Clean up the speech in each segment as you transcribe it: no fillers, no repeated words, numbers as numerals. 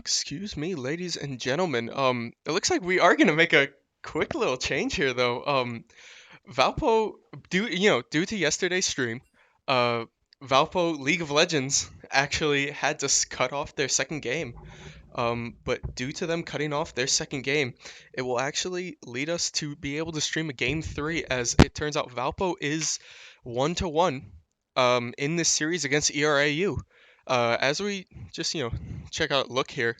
Excuse me, ladies and gentlemen. It looks like we are gonna make a quick little change here, though. Valpo, due to yesterday's stream, uh, Valpo League of Legends actually had to cut off their second game. But due to them cutting off their second game, it will actually lead us to be able to stream a game three, as it turns out Valpo is 1-1 in this series against ERAU. As we just check out look here,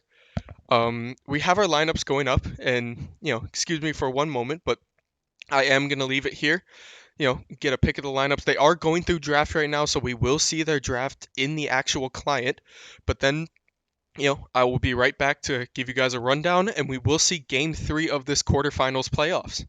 we have our lineups going up, and excuse me for one moment, but I am gonna leave it here. Get a pick of the lineups. They are going through draft right now, so we will see their draft in the actual client. But then, I will be right back to give you guys a rundown, and we will see game three of this quarterfinals playoffs.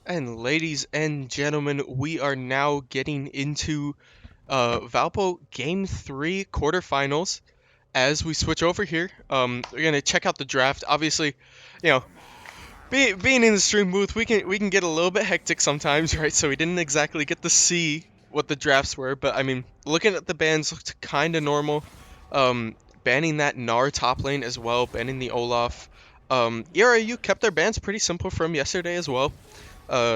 And ladies and gentlemen, we are now getting into Valpo Game 3 quarterfinals. As we switch over here, we're gonna check out the draft. Obviously, you know, being in the stream booth, we can get a little bit hectic sometimes, right? So we didn't exactly get to see what the drafts were, but I mean, looking at the bans looked kind of normal. Banning that Gnar top lane as well, banning the Olaf. ERAU kept their bans pretty simple from yesterday as well.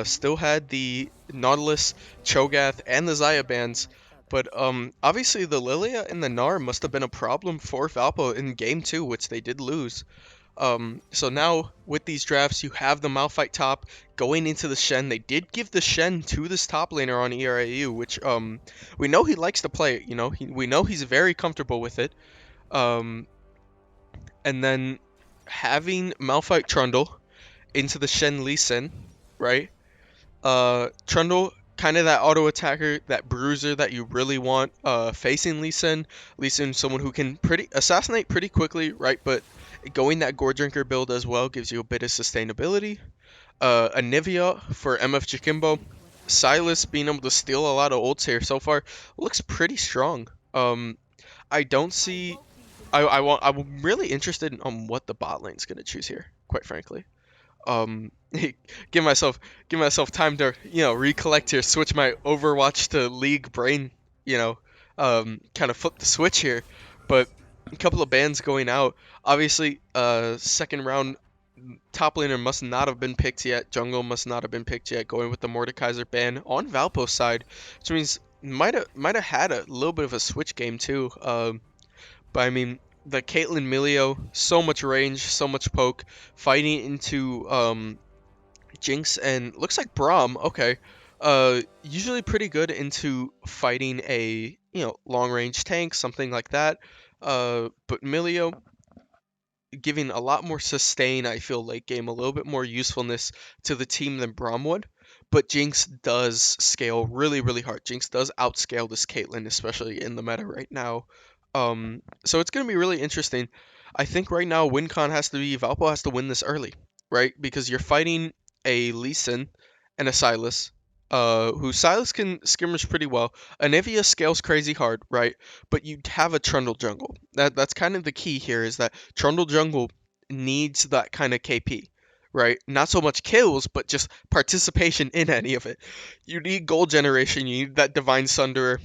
Still had the Nautilus, Cho'Gath, and the Xayah bans. But obviously the Lilia and the Gnar must have been a problem for Valpo in game 2, which they did lose. So now with these drafts, you have the Malphite top going into the Shen. They did give the Shen to this top laner on ERAU, which we know he likes to play it. We know he's very comfortable with it. Um, and then having Malphite Trundle into the Shen Lee Sin, right? Trundle, kind of that auto attacker, that bruiser that you really want facing Lee Sin. Lee Sin, someone who can assassinate pretty quickly, right? But going that Gore Drinker build as well gives you a bit of sustainability. Anivia for MF Jikimbo. Silas being able to steal a lot of ults here so far looks pretty strong. I don't see. I'm really interested in what the bot lane's gonna choose here, quite frankly. um give myself time to recollect here, switch my Overwatch to League brain, kind of flip the switch here. But a couple of bans going out, obviously. Second round top laner must not have been picked yet, jungle must not have been picked yet, going with the Mordekaiser ban on Valpo's side, which means might have had a little bit of a switch game too. But I mean, the Caitlyn Milio, so much range, so much poke, fighting into Jinx, and looks like Braum. Okay, usually pretty good into fighting a long range tank, something like that. But Milio giving a lot more sustain, I feel, late game, a little bit more usefulness to the team than Braum would. But Jinx does scale really, really hard. Jinx does outscale this Caitlyn, especially in the meta right now. So it's going to be really interesting. I think right now WinCon has to be, Valpo has to win this early, right? Because you're fighting a Lee Sin and a Sylas, who Sylas can skirmish pretty well. Anivia scales crazy hard, right? But you have a Trundle jungle. That's kind of the key here, is that Trundle jungle needs that kind of KP, right? Not so much kills, but just participation in any of it. You need gold generation, you need that Divine Sunderer,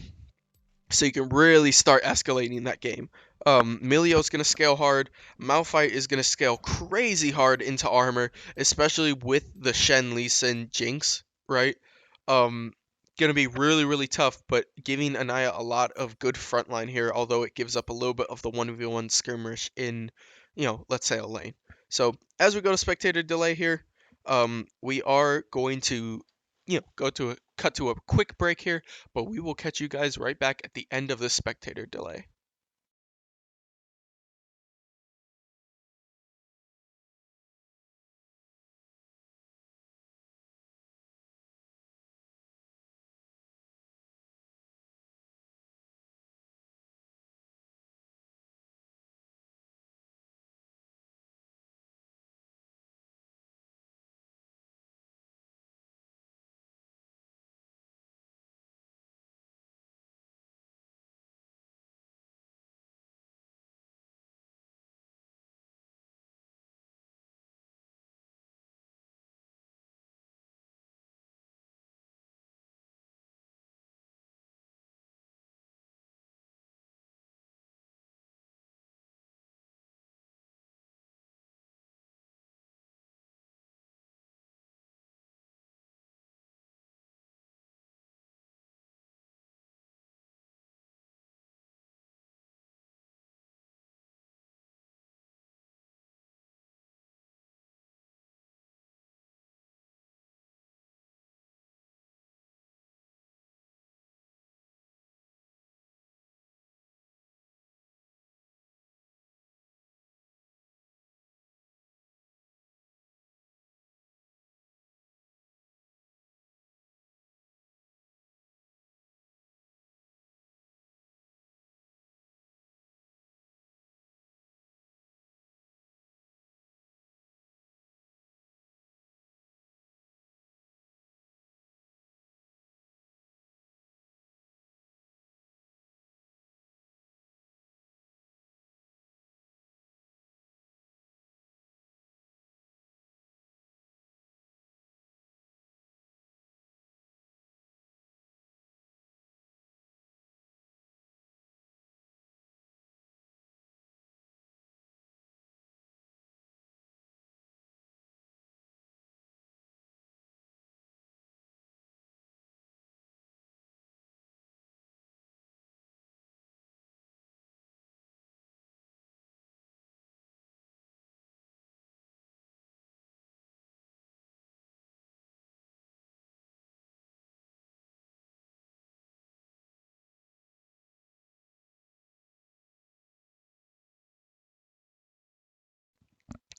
so you can really start escalating that game. Milio's going to scale hard. Malphite is going to scale crazy hard into armor, especially with the Shen, Lee Sin, Jinx, right? Um, going to be really, really tough, but giving Anaya a lot of good frontline here, although it gives up a little bit of the 1v1 skirmish in, let's say a lane. So as we go to spectator delay here, we are going to, cut to a quick break here, but we will catch you guys right back at the end of this spectator delay.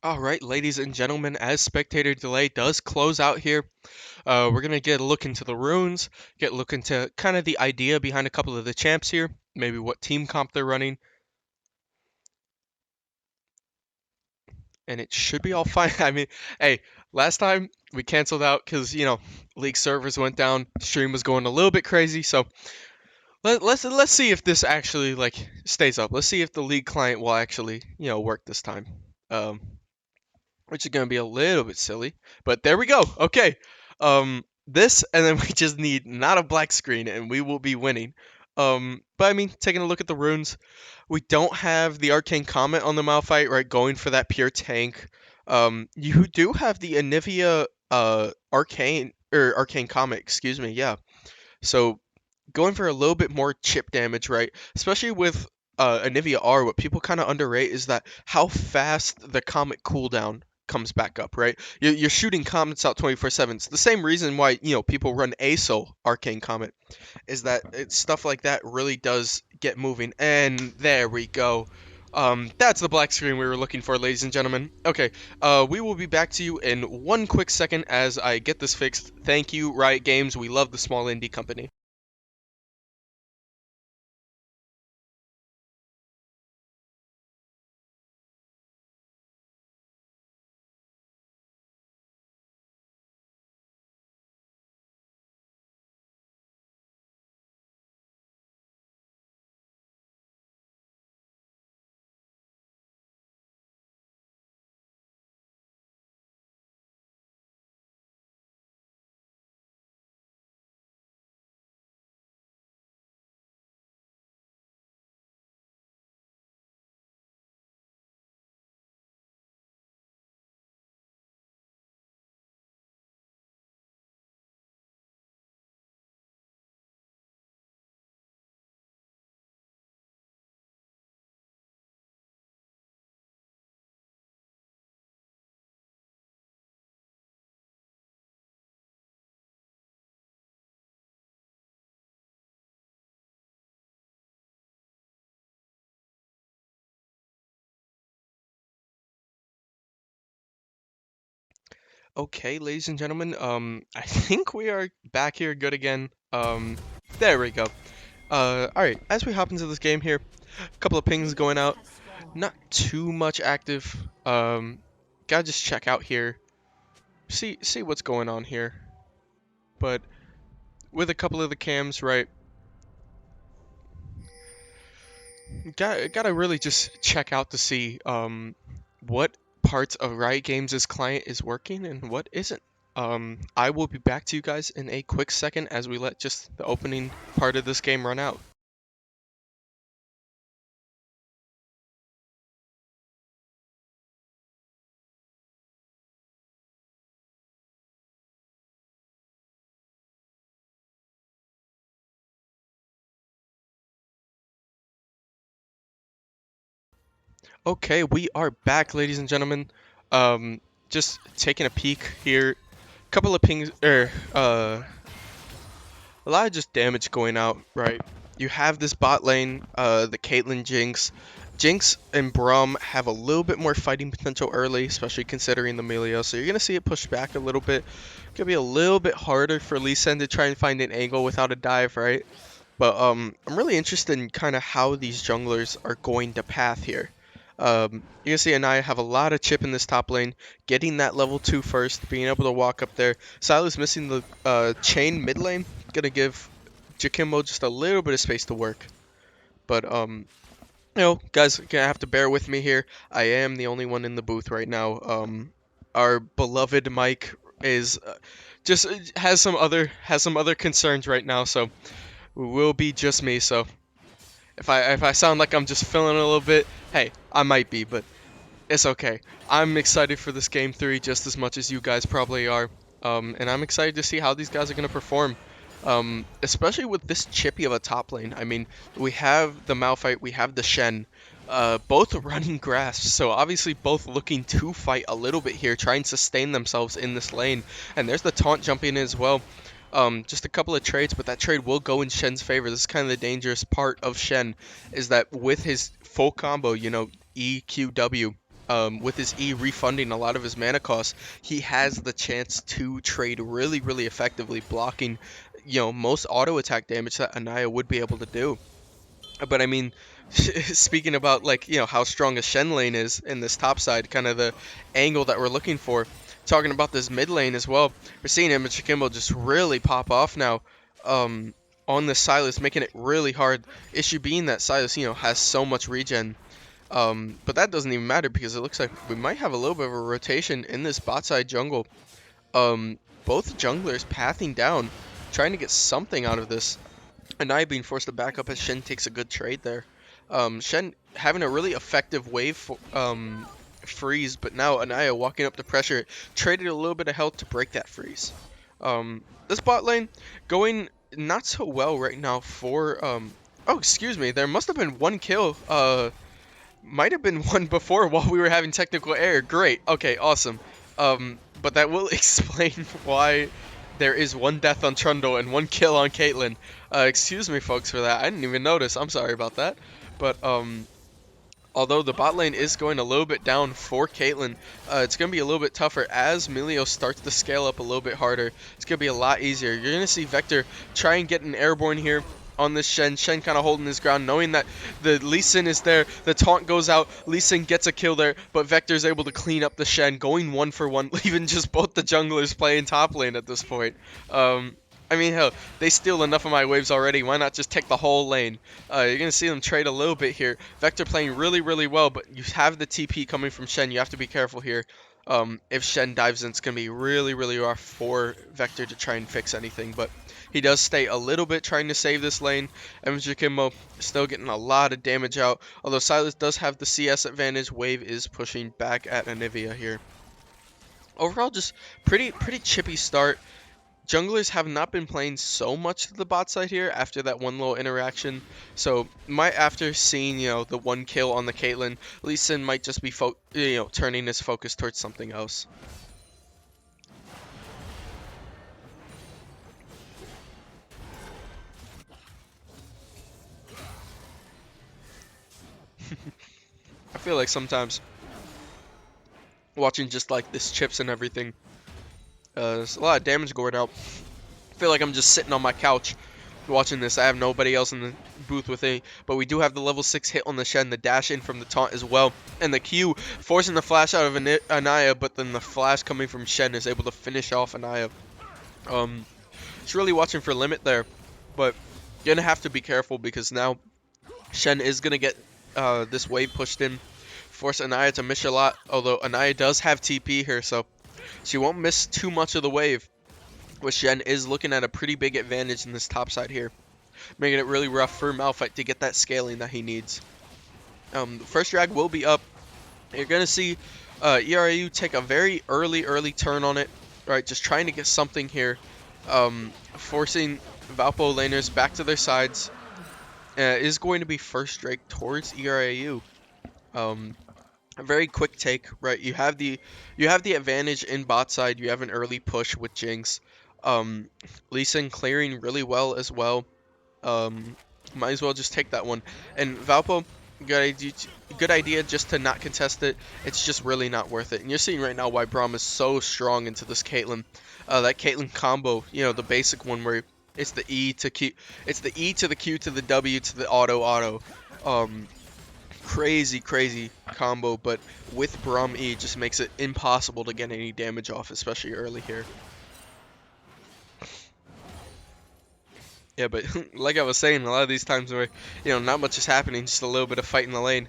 All right, ladies and gentlemen, as spectator delay does close out here, we're gonna get a look into the runes, get a look into kind of the idea behind a couple of the champs here, maybe what team comp they're running, and it should be all fine. I mean, hey, last time we canceled out because league servers went down, stream was going a little bit crazy, so let's see if this actually stays up. Let's see if the league client will actually work this time. Um, which is going to be a little bit silly. But there we go. Okay. This, and then we just need not a black screen, and we will be winning. But I mean, taking a look at the runes, we don't have the Arcane Comet on the Malphite, right? Going for that pure tank. You do have the Anivia Arcane Comet, excuse me, yeah. So going for a little bit more chip damage, right? Especially with Anivia R, what people kind of underrate is that how fast the Comet cooldown comes back up, right? You're shooting comets out 24/7. It's the same reason why, people run ASO Arcane Comet, is that stuff like that really does get moving. And there we go. That's the black screen we were looking for, ladies and gentlemen. Okay, we will be back to you in one quick second as I get this fixed. Thank you, Riot Games. We love the small indie company. Okay, ladies and gentlemen, I think we are back here good again. There we go. Alright, as we hop into this game here, a couple of pings going out, not too much active. Gotta just check out here, see what's going on here. But with a couple of the cams, right, gotta really just check out to see what parts of Riot Games' client is working and what isn't. I will be back to you guys in a quick second as we let just the opening part of this game run out. Okay, we are back, ladies and gentlemen. Just taking a peek here. Couple of pings, a lot of just damage going out, right? You have this bot lane, the Caitlyn Jinx. Jinx and Braum have a little bit more fighting potential early, especially considering the melee. So you're gonna see it push back a little bit. Gonna be a little bit harder for Lee Sin to try and find an angle without a dive, right? But I'm really interested in kind of how these junglers are going to path here. You can see Anaya have a lot of chip in this top lane, getting that level 2 first, being able to walk up there. Silas missing the chain mid lane, gonna give Jakimbo just a little bit of space to work. But guys, gonna have to bear with me here. I am the only one in the booth right now. Our beloved Mike is just has some other concerns right now, so it will be just me. So if I sound like I'm just feeling a little bit, hey, I might be, but it's okay. I'm excited for this game 3 just as much as you guys probably are. And I'm excited to see how these guys are going to perform. Especially with this chippy of a top lane. I mean, we have the Malphite, we have the Shen, both running grass. So obviously both looking to fight a little bit here, try and sustain themselves in this lane. And there's the taunt jumping in as well. Just a couple of trades, but that trade will go in Shen's favor. This is kind of the dangerous part of Shen, is that with his full combo, EQW, with his E refunding a lot of his mana costs, he has the chance to trade really, really effectively, blocking, most auto attack damage that Anaya would be able to do. But I mean, speaking about how strong a Shen lane is in this top side, kind of the angle that we're looking for. Talking about this mid lane as well, we're seeing him and Shikimbo just really pop off now. On the Silas, making it really hard. Issue being that Silas, has so much regen. But that doesn't even matter because it looks like we might have a little bit of a rotation in this bot side jungle. Both junglers pathing down, trying to get something out of this. Anaya being forced to back up as Shen takes a good trade there. Shen having a really effective wave freeze, but now Anaya walking up the pressure, traded a little bit of health to break that freeze. This bot lane going not so well right now for oh, excuse me, there must have been one kill might have been one before while we were having technical error. Great. Okay, awesome. But that will explain why there is one death on Trundle and one kill on Caitlyn. Excuse me, folks, for that. I didn't even notice. I'm sorry about that. But, although the bot lane is going a little bit down for Caitlyn, it's going to be a little bit tougher as Melio starts to scale up a little bit harder. It's going to be a lot easier. You're going to see Vector try and get an airborne here on this Shen. Shen kind of holding his ground, knowing that the Lee Sin is there. The taunt goes out. Lee Sin gets a kill there, but Vector's able to clean up the Shen, going 1-for-1, leaving just both the junglers playing top lane at this point. I mean, hell, they steal enough of my waves already. Why not just take the whole lane? You're going to see them trade a little bit here. Vector playing really, really well, but you have the TP coming from Shen. You have to be careful here. If Shen dives in, it's going to be really, really rough for Vector to try and fix anything. But he does stay a little bit trying to save this lane. Kimbo still getting a lot of damage out. Although Silas does have the CS advantage, Wave is pushing back at Anivia here. Overall, just pretty chippy start. Junglers have not been playing so much to the bot side here after that one little interaction. So after seeing, the one kill on the Caitlyn, Lee Sin might just be turning his focus towards something else. I feel like sometimes watching just like this chips and everything, there's a lot of damage going out. I feel like I'm just sitting on my couch watching this. I have nobody else in the booth with me, but we do have the level 6 hit on the Shen, the dash in from the taunt as well, and the Q forcing the flash out of Anaya, but then the flash coming from Shen is able to finish off Anaya. Just really watching for limit there, but gonna have to be careful because now Shen is gonna get this wave pushed in, force Anaya to miss a lot, although Anaya does have TP here, so she won't miss too much of the wave. Which Shen is looking at a pretty big advantage in this top side here, making it really rough for Malphite to get that scaling that he needs. The first drag will be up. You're going to see ERAU take a very early turn on it, right? Just trying to get something here, forcing Valpo laners back to their sides. Is going to be first drake towards ERAU. A very quick take, right? You have the advantage in bot side. You have an early push with Jinx. Lee Sin clearing really well as well. Might as well just take that one. And Valpo, good idea just to not contest it. It's just really not worth it. And you're seeing right now why Braum is so strong into this Caitlyn. That Caitlyn combo, the basic one where it's the E to Q, it's the E to the Q to the W to the auto. Crazy combo, but with Braum E just makes it impossible to get any damage off, especially early here. Yeah, but like I was saying, a lot of these times where, not much is happening, just a little bit of fight in the lane.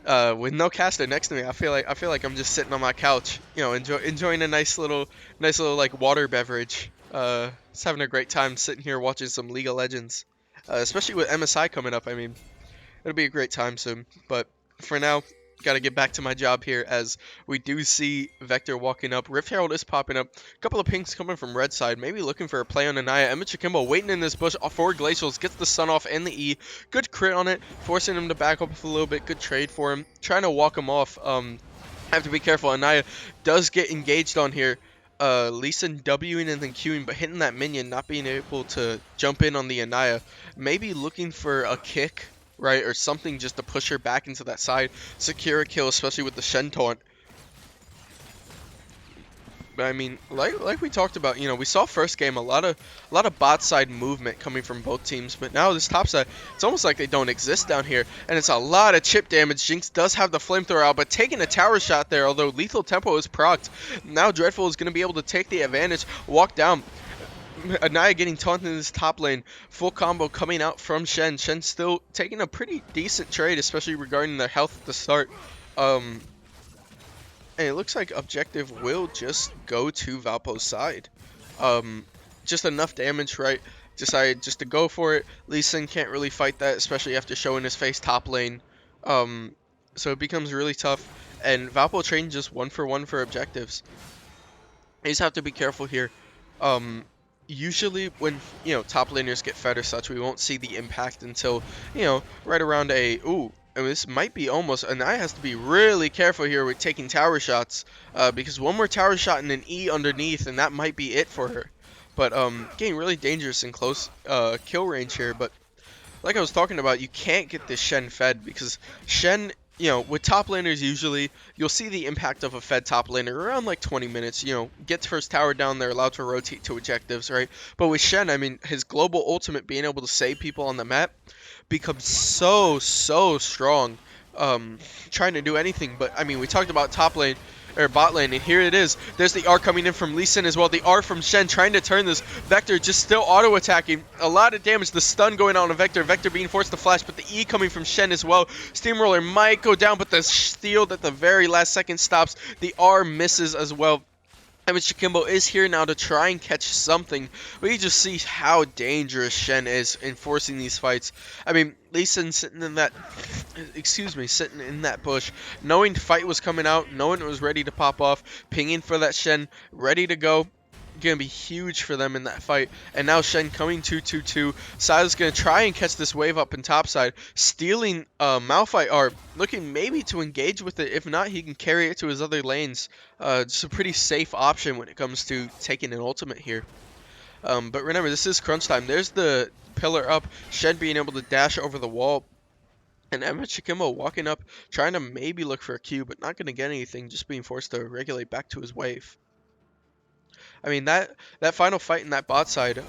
With no caster next to me, I feel like I'm just sitting on my couch, enjoying a nice little like water beverage. Just having a great time sitting here watching some League of Legends. Especially with MSI coming up, I mean, it'll be a great time soon. But for now, gotta get back to my job here as we do see Vector walking up. Rift Herald is popping up. A couple of pinks coming from red side, maybe looking for a play on Anaya. Kimbo waiting in this bush for Glacials, gets the stun off and the E. Good crit on it, forcing him to back up a little bit. Good trade for him. Trying to walk him off. Have to be careful. Anaya does get engaged on here. Lee Sin Wing and then Qing, but hitting that minion, not being able to jump in on the Anaya. Maybe looking for a kick, right, or something just to push her back into that side, secure a kill, especially with the Shen taunt. But I mean, like we talked about, we saw first game a lot of bot side movement coming from both teams, but now this top side, it's almost like they don't exist down here, and it's a lot of chip damage. Jinx does have the flamethrower out, but taking a tower shot there, although lethal tempo is procced. Now Dreadful is going to be able to take the advantage, walk down. Anaya getting taunted in this top lane. Full combo coming out from Shen. Shen still taking a pretty decent trade, especially regarding their health at the start. And it looks like objective will just go to Valpo's side. Just enough damage, right? Decided just to go for it. Lee Sin can't really fight that, especially after showing his face top lane. So it becomes really tough. And Valpo trading just 1-for-1 for objectives. You just have to be careful here. Usually when, top laners get fed or such, we won't see the impact until, right around And this might be almost, and I has to be really careful here with taking tower shots, because one more tower shot and an E underneath, and that might be it for her. But getting really dangerous in close kill range here. But like I was talking about, you can't get this Shen fed because Shen, you know, with top laners usually, you'll see the impact of a fed top laner around like 20 minutes. You know, gets first tower down, they're allowed to rotate to objectives, right? But with Shen, I mean, his global ultimate being able to save people on the map becomes so strong. Trying to do anything, but I mean, we talked about top lane or bot lane, and here it is. There's the R coming in from Lee Sin as well. The R from Shen trying to turn this. Vector just still auto attacking. A lot of damage. The stun going on Vector. Vector being forced to flash, but the E coming from Shen as well. Steamroller might go down, but the steal at the very last second stops. The R misses as well. I mean, Shikimbo is here now to try and catch something, but you just see how dangerous Shen is in forcing these fights. I mean, Lee Sin sitting in that, sitting in that bush, knowing the fight was coming out, knowing it was ready to pop off, pinging for that Shen, ready to go. Gonna be huge for them in that fight. And now Shen coming 2-2-2. Silas gonna try and catch this wave up in topside, stealing Malphite R, looking maybe to engage with it. If not, he can carry it to his other lanes. Just a pretty safe option when it comes to taking an ultimate here. But remember, this is crunch time. There's the pillar up. Shen being able to dash over the wall. And Emma Chikimo walking up, trying to maybe look for a Q, but not gonna get anything, just being forced to regulate back to his wave. I mean, that final fight in that bot side,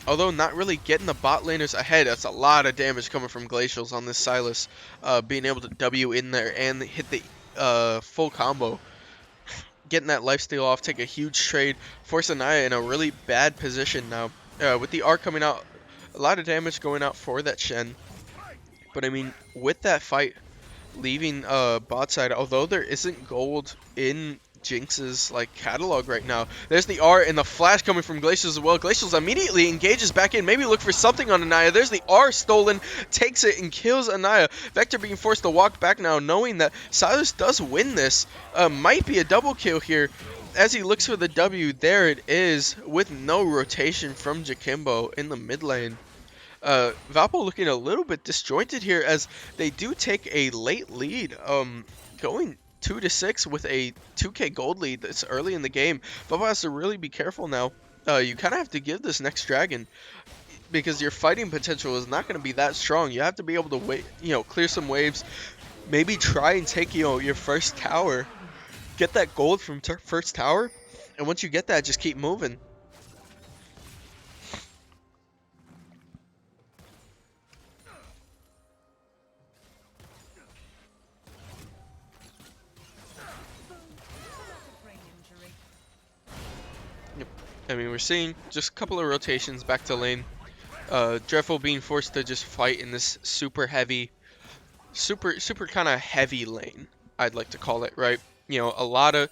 although not really getting the bot laners ahead, that's a lot of damage coming from Glacials on this Silas, being able to W in there and hit the full combo. Getting that lifesteal off, take a huge trade, force Anaya in a really bad position now. With the R coming out, a lot of damage going out for that Shen. But I mean, with that fight leaving bot side, although there isn't gold in Jinx's like catalog right now, there's the R and the flash coming from Glacials as well. Glacials immediately engages back in, maybe look for something on Anaya. There's the R stolen, takes it and kills Anaya. Vector being forced to walk back now, knowing that Silas does win this. Might be a double kill here. As he looks for the W, there it is, with no rotation from Jakimbo in the mid lane. Valpo looking a little bit disjointed here as they do take a late lead, going 2-6 with a 2k gold lead that's early in the game. Valpo has to really be careful now. You kind of have to give this next dragon because your fighting potential is not going to be that strong. You have to be able to wait, clear some waves, maybe try and take, your first tower, get that gold from first tower, and once you get that, just keep moving. I mean, we're seeing just a couple of rotations back to lane. Dreadful being forced to just fight in this super heavy, super kind of heavy lane, I'd like to call it, right? A lot of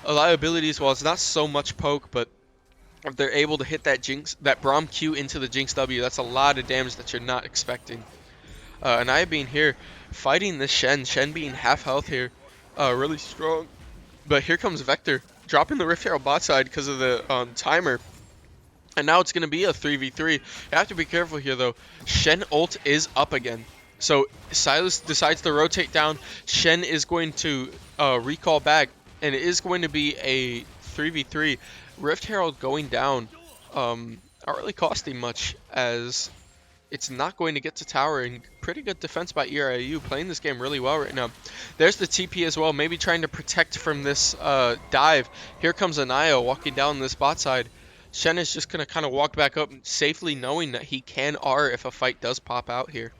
abilities. While it's not so much poke, but if they're able to hit that Jinx, that Braum Q into the Jinx W, that's a lot of damage that you're not expecting. And I being here, fighting the Shen being half health here, really strong. But here comes Vector, dropping the Rift Herald bot side because of the timer. And now it's going to be a 3v3. You have to be careful here, though. Shen ult is up again. So Silas decides to rotate down. Shen is going to recall back. And it is going to be a 3v3. Rift Herald going down. Not really costing much, as it's not going to get to tower, and pretty good defense by ERAU, playing this game really well right now. There's the TP as well, maybe trying to protect from this dive. Here comes Anaya walking down this bot side. Shen is just going to kind of walk back up safely, knowing that he can R if a fight does pop out here.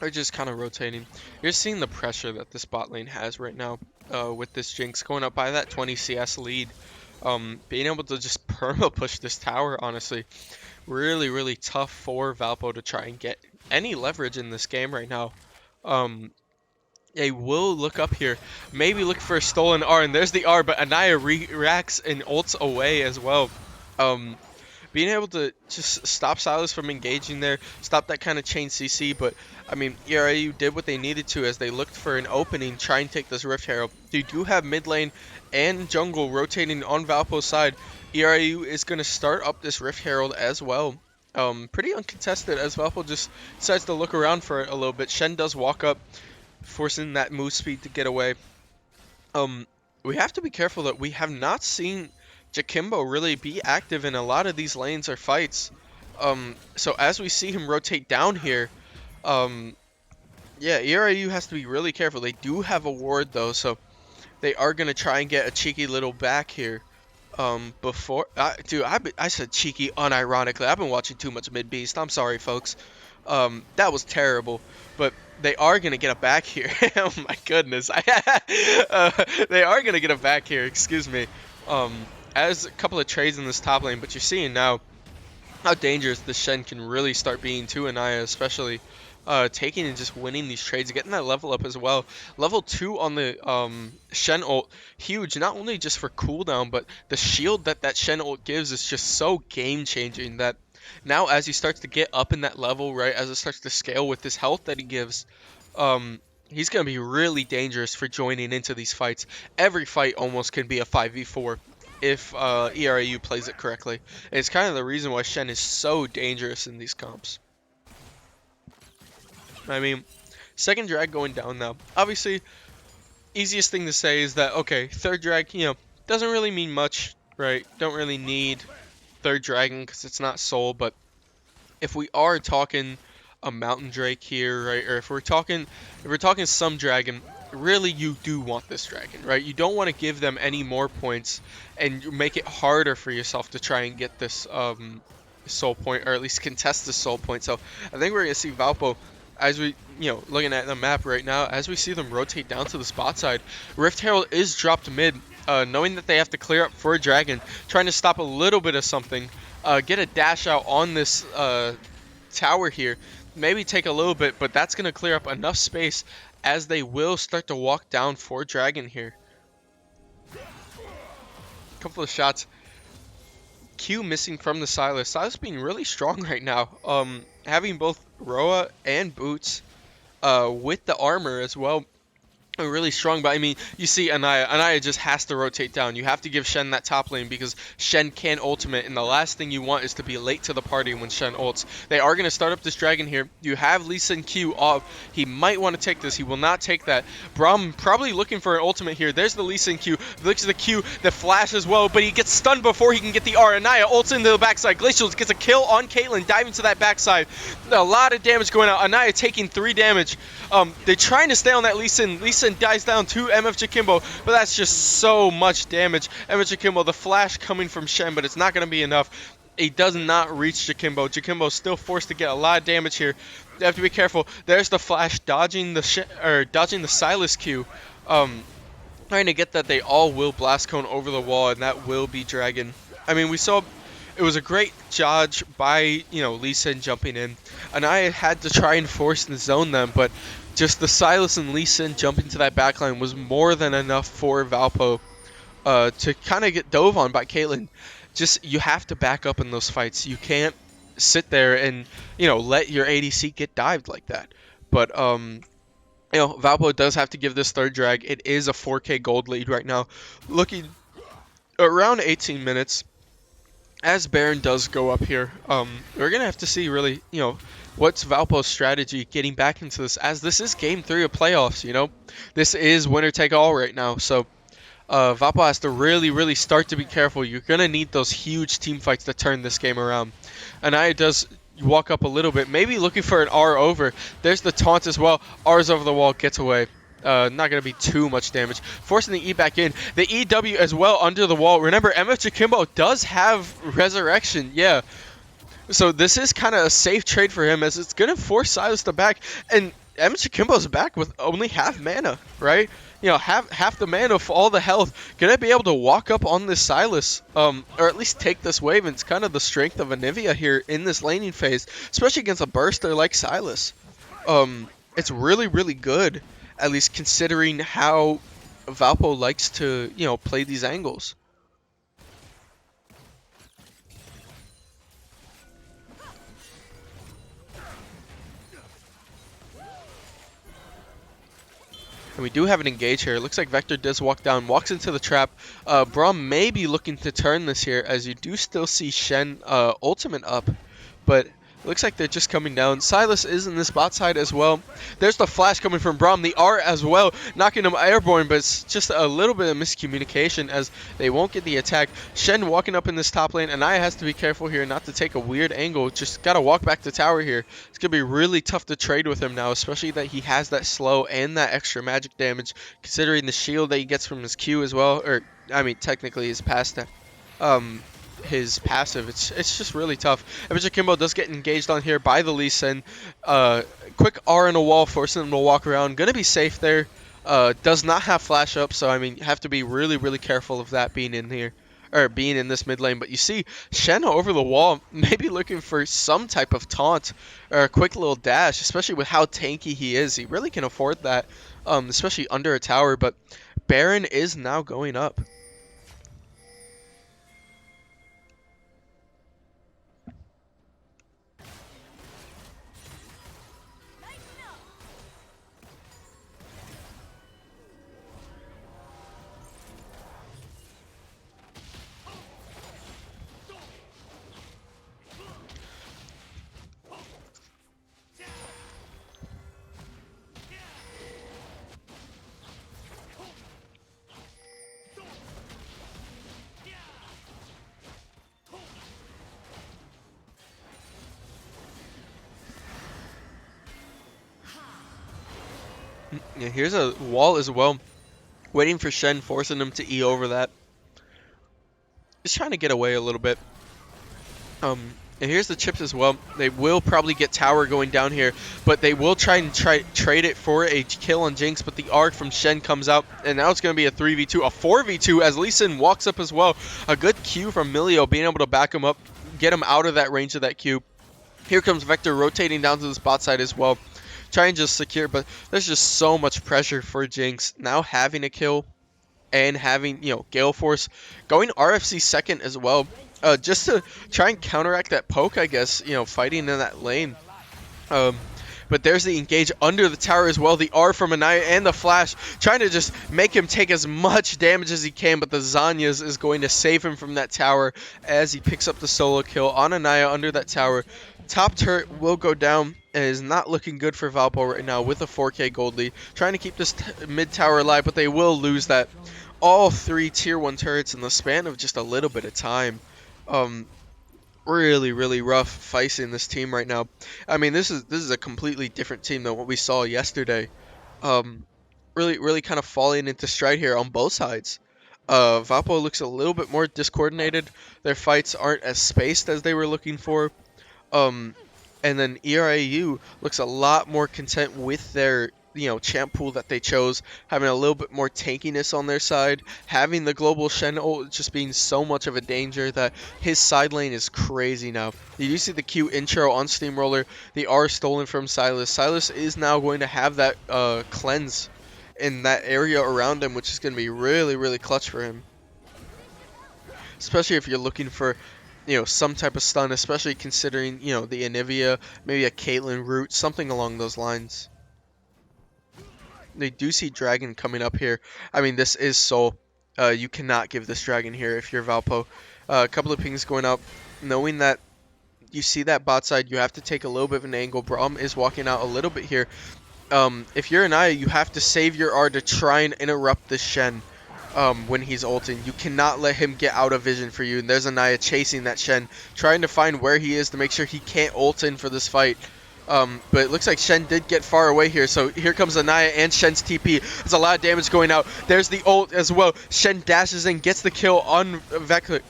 are just kind of rotating. You're seeing the pressure that this bot lane has right now with this Jinx going up by that 20 CS lead. Being able to just perma push this tower, honestly, really, really tough for Valpo to try and get any leverage in this game right now. They will look up here, maybe look for a stolen R, and there's the R, but Anaya reacts and ults away as well. Being able to just stop Silas from engaging there, stop that kind of chain CC, but I mean, ERAU did what they needed to as they looked for an opening, try and take this Rift Herald. They do have mid lane and jungle rotating on Valpo's side. ERAU is going to start up this Rift Herald as well. Pretty uncontested as Valpo just decides to look around for it a little bit. Shen does walk up, forcing that move speed to get away. We have to be careful that we have not seen Jakimbo really be active in a lot of these lanes or fights. So as we see him rotate down here, yeah, ERAU has to be really careful. They do have a ward though, so they are going to try and get a cheeky little back here. Before, dude, I said cheeky unironically. I've been watching too much Mid Beast. I'm sorry, folks. That was terrible. But they are going to get a back here. Oh my goodness. They are going to get a back here, excuse me. As a couple of trades in this top lane, but you're seeing now how dangerous the Shen can really start being to Anaya, especially taking and just winning these trades, getting that level up as well. Level 2 on the Shen ult, huge, not only just for cooldown, but the shield that Shen ult gives is just so game-changing that now as he starts to get up in that level, right, as it starts to scale with this health that he gives, he's going to be really dangerous for joining into these fights. Every fight almost can be a 5v4 if ERAU plays it correctly. And it's kind of the reason why Shen is so dangerous in these comps. I mean, second drag going down now. Obviously, easiest thing to say is that, okay, third drag, you know, doesn't really mean much, right? Don't really need third dragon because it's not soul, but if we are talking a mountain drake here, right, or if we're talking some dragon, really you do want this dragon, right? You don't want to give them any more points and make it harder for yourself to try and get this soul point, or at least contest the soul point. So I think we're gonna see Valpo, as we, you know, looking at the map right now, as we see them rotate down to the spot side, Rift Herald is dropped mid, knowing that they have to clear up for a dragon, trying to stop a little bit of something, get a dash out on this tower here, maybe take a little bit, but that's going to clear up enough space as they will start to walk down for dragon here. Couple of shots. Q missing from the Silas. Silas being really strong right now. Having both Roa and Boots with the armor as well. Really strong, but I mean, you see Anaya just has to rotate down. You have to give Shen that top lane because Shen can ultimate, and the last thing you want is to be late to the party when Shen ults. They are going to start up this dragon here. You have Lee Sin Q off. He might want to take this. He will not take that. Braum probably looking for an ultimate here. There's the Lee Sin Q. Looks at the Q, the flash as well, but he gets stunned before he can get the R. Anaya ults into the backside. Glacial gets a kill on Caitlyn, diving to that backside. A lot of damage going out. Anaya taking 3 damage. They're trying to stay on that Lee Sin. Lee Sin dies down to MF Jakimbo, but that's just so much damage. MF Jakimbo, the flash coming from Shen, but it's not going to be enough. He does not reach Jakimbo. Jakimbo's still forced to get a lot of damage here. You have to be careful. There's the flash dodging the Silas Q. Trying to get that. They all will blast cone over the wall, and that will be dragon. I mean, we saw it was a great dodge by, you know, Lee Sin jumping in, and I had to try and force and zone them, but just the Silas and Lee Sin jumping to that backline was more than enough for Valpo to kind of get dove on by Caitlyn. Just, you have to back up in those fights. You can't sit there and, you know, let your ADC get dived like that. But, you know, Valpo does have to give this third drag. It is a 4K gold lead right now. Looking around 18 minutes. As Baron does go up here, we're going to have to see really, you know, what's Valpo's strategy getting back into this, as this is game 3 of playoffs, you know. This is winner take all right now, so Valpo has to really, really start to be careful. You're going to need those huge team fights to turn this game around. Anaya does walk up a little bit, maybe looking for an R over. There's the taunt as well. R's over the wall, gets away. Not going to be too much damage. Forcing the E back in. The EW as well under the wall. Remember, MF Jakimbo does have Resurrection. Yeah. So this is kind of a safe trade for him, as it's going to force Silas to back. And Amateur Kimbo's back with only half mana, right? You know, half the mana for all the health. Gonna be able to walk up on this Sylas, or at least take this wave. And it's kind of the strength of Anivia here in this laning phase, especially against a burster like Sylas. It's really, really good, at least considering how Valpo likes to, you know, play these angles. And we do have an engage here. It looks like Vector does walk down, walks into the trap. Braum may be looking to turn this here, as you do still see Shen ultimate up, but looks like they're just coming down. Sylas is in this bot side as well. There's the flash coming from Braum, the R as well, knocking him airborne, but it's just a little bit of miscommunication as they won't get the attack. Shen walking up in this top lane, and Naya has to be careful here not to take a weird angle. Just gotta walk back to tower here. It's gonna be really tough to trade with him now, especially that he has that slow and that extra magic damage, considering the shield that he gets from his Q as well, or I mean technically his past his passive. It's just really tough. Amateur Kimbo does get engaged on here by the Lee Sin. Quick R in a wall, forcing him to walk around. Gonna be safe there. Does not have flash up, so I mean, you have to be really, really careful of that being in here, or being in this mid lane. But you see Shen over the wall, maybe looking for some type of taunt or a quick little dash, especially with how tanky he is. He really can afford that, especially under a tower. But Baron is now going up. Yeah, here's a wall as well. Waiting for Shen, forcing him to E over that. Just trying to get away a little bit. And here's the chips as well. They will probably get tower going down here, but they will try and trade it for a kill on Jinx, but the arc from Shen comes out, and now it's going to be a 3v2, a 4v2 as Lee Sin walks up as well. A good Q from Milio, being able to back him up, get him out of that range of that Q. Here comes Vector rotating down to the spot side as well. Try and just secure, but there's just so much pressure for Jinx now having a kill and having, you know, Gale Force going RFC second as well, just to try and counteract that poke, I guess, you know, fighting in that lane. But there's the engage under the tower as well, the R from Anaya and the flash, trying to just make him take as much damage as he can, but the Zanyas is going to save him from that tower as he picks up the solo kill on Anaya under that tower. Top turret will go down. It is not looking good for Valpo right now with a 4K gold lead. Trying to keep this mid tower alive, but they will lose that. All three tier 1 turrets in the span of just a little bit of time. Really, really rough facing this team right now. I mean, this is a completely different team than what we saw yesterday. Really kind of falling into stride here on both sides. Valpo looks a little bit more discoordinated. Their fights aren't as spaced as they were looking for. And then ERAU looks a lot more content with their, you know, champ pool that they chose, having a little bit more tankiness on their side, having the global Shen ult just being so much of a danger that his side lane is crazy now. You do see the Q intro on Steamroller, the R stolen from Sylas. Sylas is now going to have that cleanse in that area around him, which is going to be really, really clutch for him. Especially if you're looking for, you know, some type of stun, especially considering, you know, the Anivia, maybe a Caitlyn route, something along those lines. They do see Dragon coming up here. I mean, this is Soul. You cannot give this Dragon here if you're Valpo. A couple of pings going up. Knowing that you see that bot side, you have to take a little bit of an angle. Braum is walking out a little bit here. If you're Anaya, you have to save your R to try and interrupt the Shen. When he's ulting, you cannot let him get out of vision for you. And there's Anaya chasing that Shen, trying to find where he is to make sure he can't ult in for this fight. But it looks like Shen did get far away here, so here comes Anaya and Shen's TP. There's a lot of damage going out. There's the ult as well. Shen dashes in, gets the kill on Vector.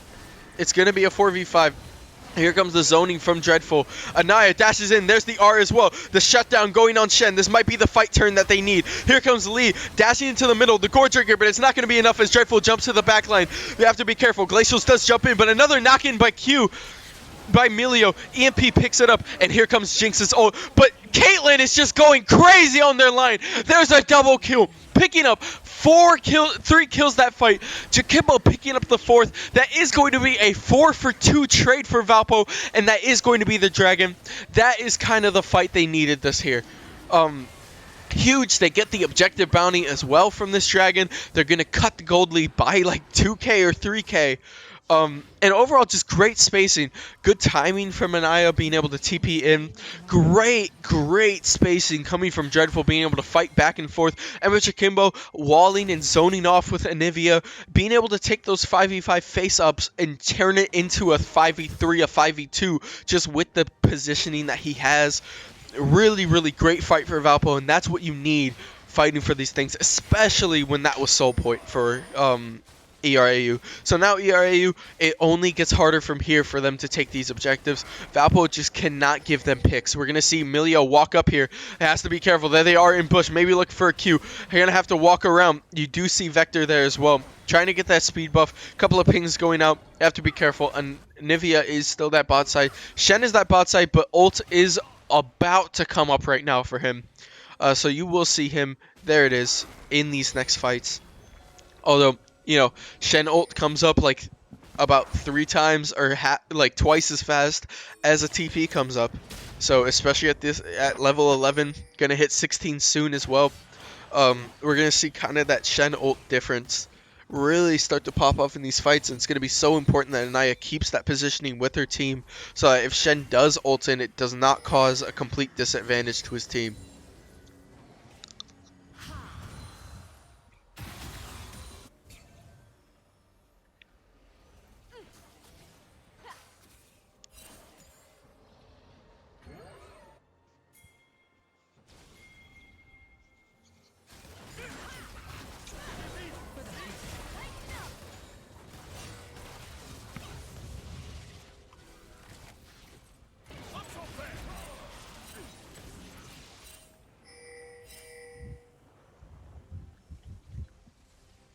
It's going to be a 4v5. Here comes the zoning from Dreadful. Anaya dashes in. There's the R as well. The shutdown going on Shen. This might be the fight turn that they need. Here comes Lee dashing into the middle. The gore trigger, but it's not going to be enough as Dreadful jumps to the back line. They have to be careful. Glacials does jump in, but another knock-in by Q. By Milio. EMP picks it up, and here comes Jinx's ult. But Caitlyn is just going crazy on their line. There's a double kill. Picking up 3 kills that fight. Jakimbo picking up the 4th. That is going to be a 4-for-2 trade for Valpo, and that is going to be the Dragon. That is kind of the fight they needed this here. Huge. They get the objective bounty as well from this Dragon. They're going to cut the gold lead by like 2k or 3k. And overall, just great spacing. Good timing from Anaya being able to TP in. Great spacing coming from Dreadful being able to fight back and forth. And with Jakimbo walling and zoning off with Anivia, being able to take those 5v5 face-ups and turn it into a 5v3, a 5v2, just with the positioning that he has. Really great fight for Valpo, and that's what you need fighting for these things, especially when that was soul point for ERAU. So now ERAU, it only gets harder from here for them to take these objectives. Valpo just cannot give them picks. We're going to see Milio walk up here. It has to be careful. There they are in bush. Maybe look for a Q. They're going to have to walk around. You do see Vector there as well. Trying to get that speed buff. Couple of pings going out. You have to be careful. And Nivea is still that bot side. Shen is that bot side, but ult is about to come up right now for him. So you will see him. There it is in these next fights. Although, you know, Shen ult comes up like about 3 times or like twice as fast as a TP comes up. So especially at level 11, gonna hit 16 soon as well. We're gonna see kind of that Shen ult difference really start to pop off in these fights, and it's gonna be so important that Anaya keeps that positioning with her team, so that if Shen does ult in, it does not cause a complete disadvantage to his team.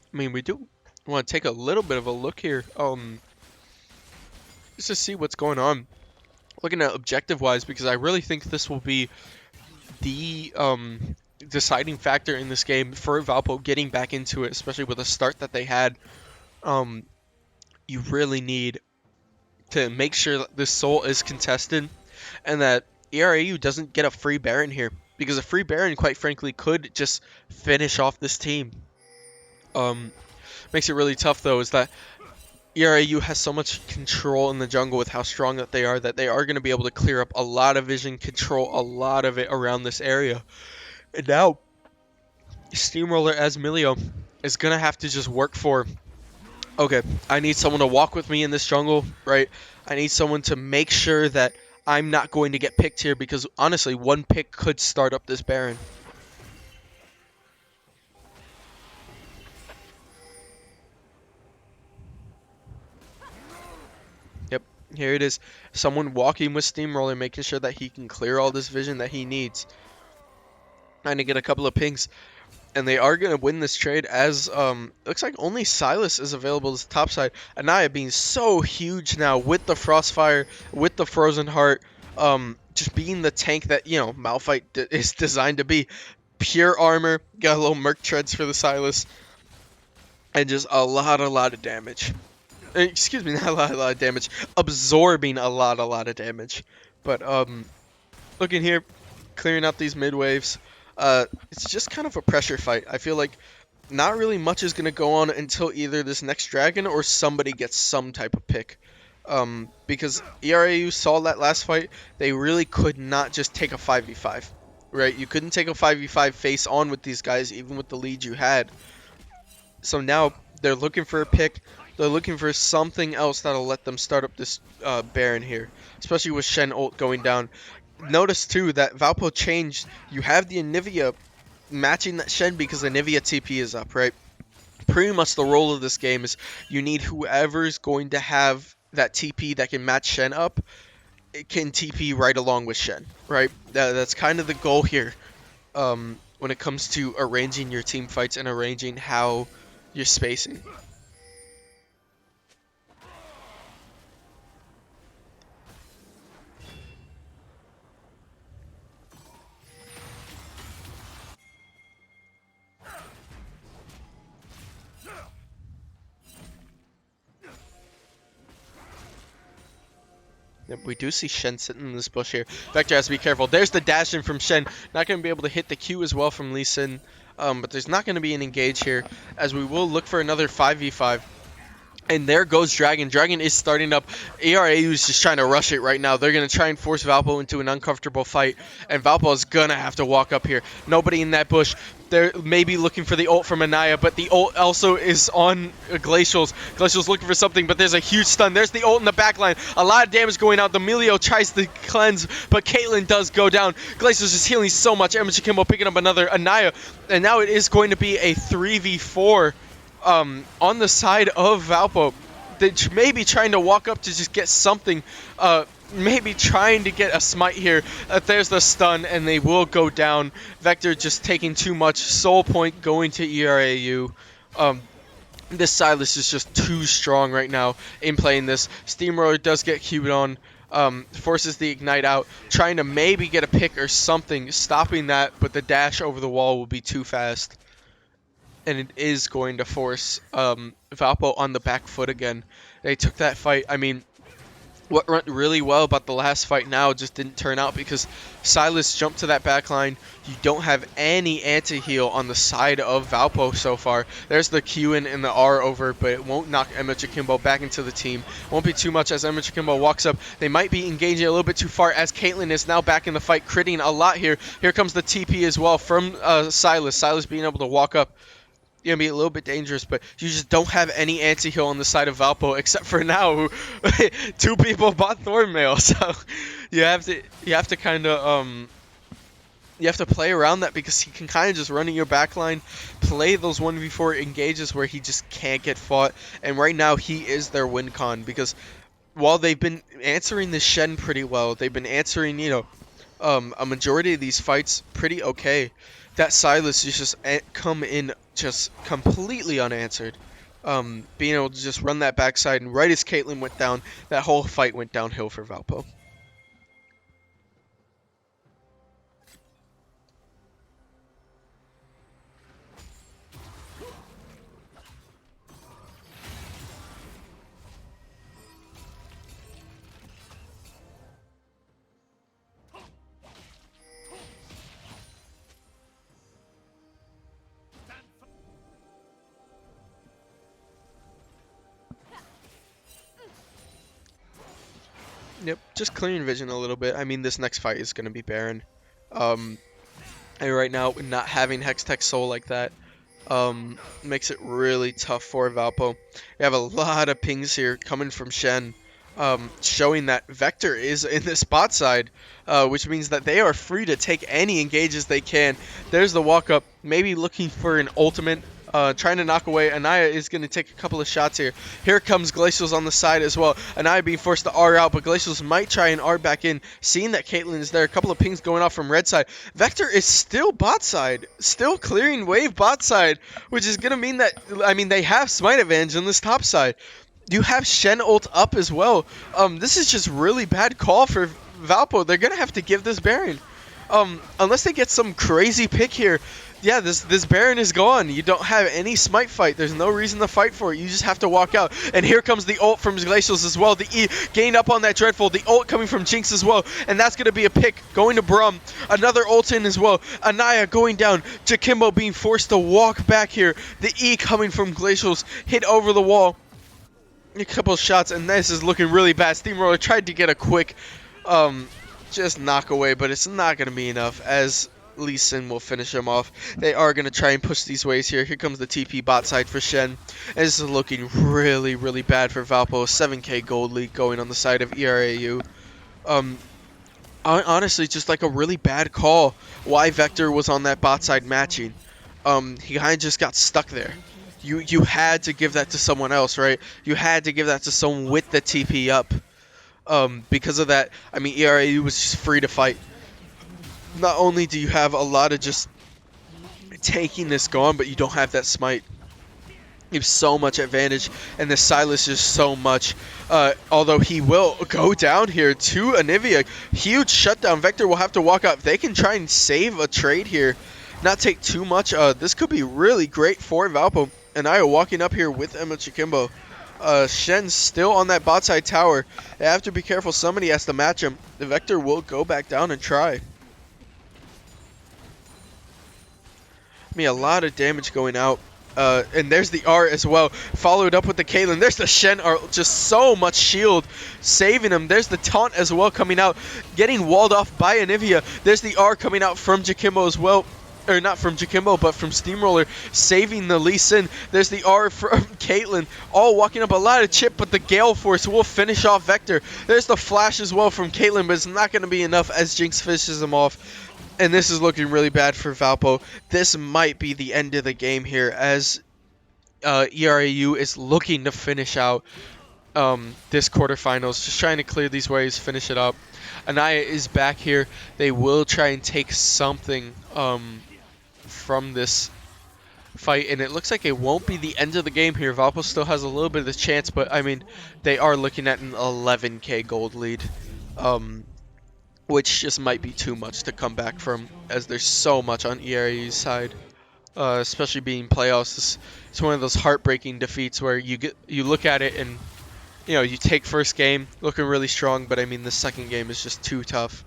I mean, we do want to take a little bit of a look here, just to see what's going on. Looking at objective-wise, because I really think this will be the deciding factor in this game for Valpo getting back into it, especially with the start that they had. You really need to make sure that this soul is contested and that ERAU doesn't get a free Baron here, because a free Baron, quite frankly, could just finish off this team. Makes it really tough though is that ERAU has so much control in the jungle with how strong that they are going to be able to clear up a lot of vision, control a lot of it around this area. And now Steamroller as Milio is going to have to just work for, okay, I need someone to walk with me in this jungle, right? I need someone to make sure that I'm not going to get picked here, because honestly, one pick could start up this Baron. Here it is. Someone walking with Steamroller, making sure that he can clear all this vision that he needs. Trying to get a couple of pings. And they are going to win this trade as, looks like only Silas is available as the top side. Anaya being so huge now with the Frostfire, with the Frozen Heart. Just being the tank that, you know, Malphite is designed to be. Pure armor. Got a little Merc Treads for the Silas. And just a lot of damage. Excuse me, not a lot of damage. Absorbing a lot of damage. But, looking here, clearing out these mid waves. It's just kind of a pressure fight. I feel like not really much is going to go on until either this next Dragon or somebody gets some type of pick. Because ERAU saw that last fight, they really could not just take a 5v5. Right? You couldn't take a 5v5 face on with these guys, even with the lead you had. So now they're looking for a pick. They're looking for something else that'll let them start up this Baron here, especially with Shen ult going down. Notice too that Valpo changed. You have the Anivia matching that Shen because Anivia TP is up, right? Pretty much the role of this game is you need whoever's going to have that TP that can match Shen up, it can TP right along with Shen, right? That's kind of the goal here. When it comes to arranging your team fights and arranging how you're spacing. Yep, we do see Shen sitting in this bush here. Vector has to be careful. There's the dash in from Shen. Not going to be able to hit the Q as well from Lee Sin. But there's not going to be an engage here, as we will look for another 5v5. And there goes Dragon. Dragon is starting up. ERAU is just trying to rush it right now. They're going to try and force Valpo into an uncomfortable fight. And Valpo is going to have to walk up here. Nobody in that bush. They're maybe looking for the ult from Anaya, but the ult also is on Glacial's. Glacial's looking for something, but there's a huge stun. There's the ult in the back line. A lot of damage going out. The Melio tries to cleanse, but Caitlyn does go down. Glacial's just healing so much. Emma Chikimbo picking up another Anaya. And now it is going to be a 3v4. On the side of Valpo. They may be trying to walk up to just get something, maybe trying to get a smite here. There's the stun, and they will go down. Vector just taking too much. Soul point going to ERAU. This Silas is just too strong right now in playing this. Steamroller does get queued on. Forces the ignite out, trying to maybe get a pick or something, stopping that, but the dash over the wall will be too fast. And it is going to force Valpo on the back foot again. They took that fight. I mean, what went really well about the last fight now just didn't turn out because Silas jumped to that back line. You don't have any anti-heal on the side of Valpo so far. There's the Q in and the R over, but it won't knock Emma Chikimbo back into the team. Won't be too much as Emma Chikimbo walks up. They might be engaging a little bit too far as Caitlyn is now back in the fight, critting a lot here. Here comes the TP as well from Silas. Silas being able to walk up. Gonna be a little bit dangerous, but you just don't have any anti-heal on the side of Valpo except for now. Two people bought Thornmail, so you have to kind of you have to play around that because he can kind of just run in your backline, play those 1v4 engages where he just can't get fought, and right now he is their win con because while they've been answering the Shen pretty well, they've been answering a majority of these fights pretty okay. That Silas is just come in just completely unanswered. Being able to just run that backside, and right as Caitlyn went down, that whole fight went downhill for Valpo. Yep, just clearing vision a little bit. I mean, this next fight is going to be Baron. And right now, not having Hextech Soul like that makes it really tough for Valpo. We have a lot of pings here coming from Shen, showing that Vector is in the spot side, which means that they are free to take any engages they can. There's the walk up, maybe looking for an ultimate. Trying to knock away. Anaya is going to take a couple of shots here. Here comes Glacials on the side as well. Anaya being forced to R out, but Glacials might try and R back in. Seeing that Caitlyn is there, a couple of pings going off from red side. Vector is still bot side, still clearing wave bot side, which is going to mean that, I mean, they have smite advantage on this top side. You have Shen ult up as well. This is just really bad call for Valpo. They're going to have to give this Baron. Unless they get some crazy pick here. Yeah, this Baron is gone. You don't have any smite fight. There's no reason to fight for it. You just have to walk out. And here comes the ult from Glacials as well. The E gained up on that Dreadful. The ult coming from Jinx as well. And that's going to be a pick going to Brum. Another ult in as well. Anaya going down. Chikimbo being forced to walk back here. The E coming from Glacials. Hit over the wall. A couple of shots. And this is looking really bad. Steamroller tried to get a quick just knock away. But it's not going to be enough as Lee Sin will finish him off. They are going to try and push these waves here. Here comes the TP bot side for Shen. And this is looking really, really bad for Valpo. 7k gold lead going on the side of ERAU. Honestly, just like a really bad call why Vector was on that bot side matching. He kind of just got stuck there. you had to give that to someone else, right? You had to give that to someone with the TP up. Because of that, I mean, ERAU was just free to fight. Not only do you have a lot of just taking this gone, but you don't have that smite. You have so much advantage, and the Silas is so much. Although he will go down here to Anivia. Huge shutdown. Vector will have to walk up. They can try and save a trade here. Not take too much. This could be really great for Valpo. And I are walking up here with Emma Chikimbo. Shen's still on that bot side tower. They have to be careful. Somebody has to match him. The Vector will go back down and try. I mean, a lot of damage going out. And there's the R as well, followed up with the Caitlyn. There's the Shen R, just so much shield saving him. There's the taunt as well coming out, getting walled off by Anivia. There's the R coming out from Jakimbo as well. Or not from Jakimbo, but from Steamroller, saving the Lee Sin. There's the R from Caitlyn, all walking up a lot of chip, but the Gale Force will finish off Vector. There's the Flash as well from Caitlyn, but it's not going to be enough as Jinx finishes him off. And this is looking really bad for Valpo. This might be the end of the game here as ERAU is looking to finish out this quarterfinals. Just trying to clear these waves, finish it up. Anaya is back here. They will try and take something from this fight, and it looks like it won't be the end of the game here. Valpo still has a little bit of the chance, but I mean, they are looking at an 11k gold lead. Which just might be too much to come back from, as there's so much on ERAU's side, especially being playoffs. It's one of those heartbreaking defeats where you look at it and you take first game looking really strong, but I mean the second game is just too tough.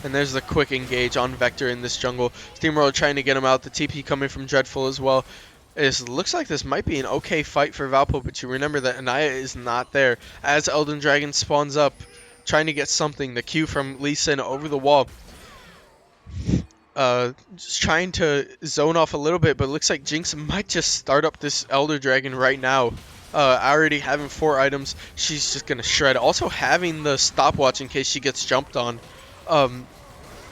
And there's the quick engage on Vector in this jungle. Steamroller trying to get him out. The TP coming from Dreadful as well. It looks like this might be an okay fight for Valpo, but you remember that Anaya is not there. As Elden Dragon spawns up, trying to get something. The Q from Lee Sin over the wall. Just trying to zone off a little bit, but it looks like Jinx might just start up this Elder Dragon right now. Already having 4 items, she's just going to shred. Also having the stopwatch in case she gets jumped on.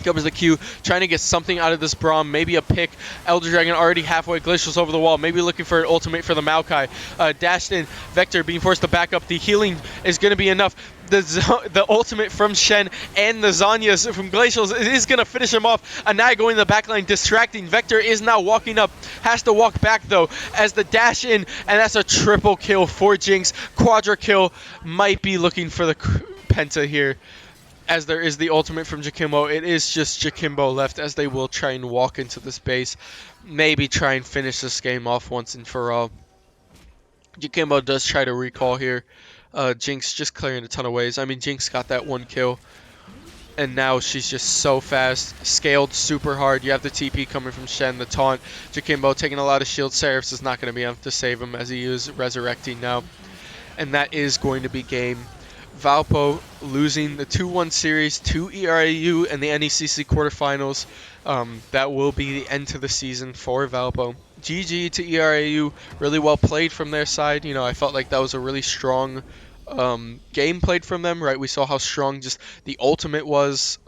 Covers the Q, trying to get something out of this Braum, maybe a pick. Elder Dragon already halfway, Glacial's over the wall, maybe looking for an ultimate for the Maokai. Dashed in, Vector being forced to back up. The healing is going to be enough. The ultimate from Shen and the Zhonya's from Glacial's is going to finish him off. Anaya going in the backline, distracting. Vector is now walking up, has to walk back though, as the dash in, and that's a triple kill for Jinx. Quadra kill, might be looking for the Penta here. As there is the ultimate from Jakimbo, it is just Jakimbo left, as they will try and walk into this base. Maybe try and finish this game off once and for all. Jakimbo does try to recall here. Jinx just clearing a ton of waves. I mean, Jinx got that 1 kill. And now she's just so fast. Scaled super hard. You have the TP coming from Shen, the taunt. Jakimbo taking a lot of shield. Seraphs is not going to be able to save him as he is resurrecting now. And that is going to be game. Valpo losing the 2-1 series to ERAU and the NECC quarterfinals. That will be the end to the season for Valpo. GG to ERAU. Really well played from their side. I felt like that was a really strong game played from them, right? We saw how strong just the ultimate was.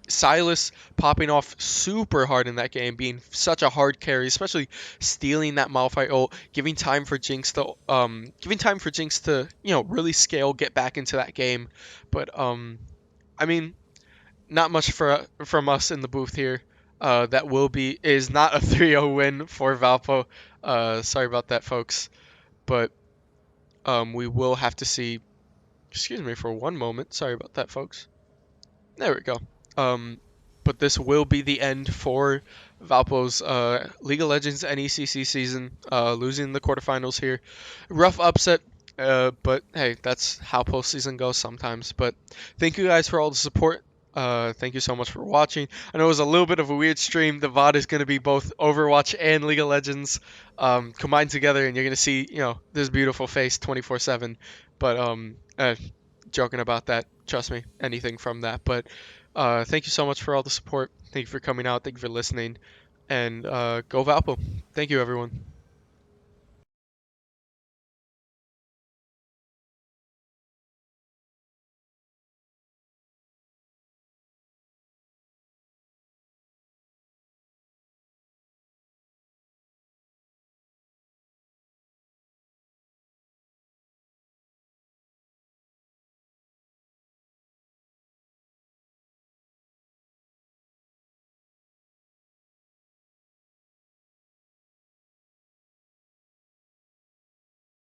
Silas popping off super hard in that game, being such a hard carry, especially stealing that Malphite ult, giving time for Jinx to really scale, get back into that game. But I mean, not much from us in the booth here. That is not a 3-0 win for Valpo. Sorry about that, folks. But we will have to see. Excuse me for one moment. Sorry about that, folks. There we go. But this will be the end for Valpo's League of Legends NECC season, losing the quarterfinals here. Rough upset, but hey, that's how postseason goes sometimes. But thank you guys for all the support. Thank you so much for watching. I know it was a little bit of a weird stream. The VOD is going to be both Overwatch and League of Legends combined together, and you're going to see, this beautiful face 24/7. But joking about that, trust me, anything from that. But thank you so much for all the support. Thank you for coming out. Thank you for listening. And go Valpo. Thank you, everyone.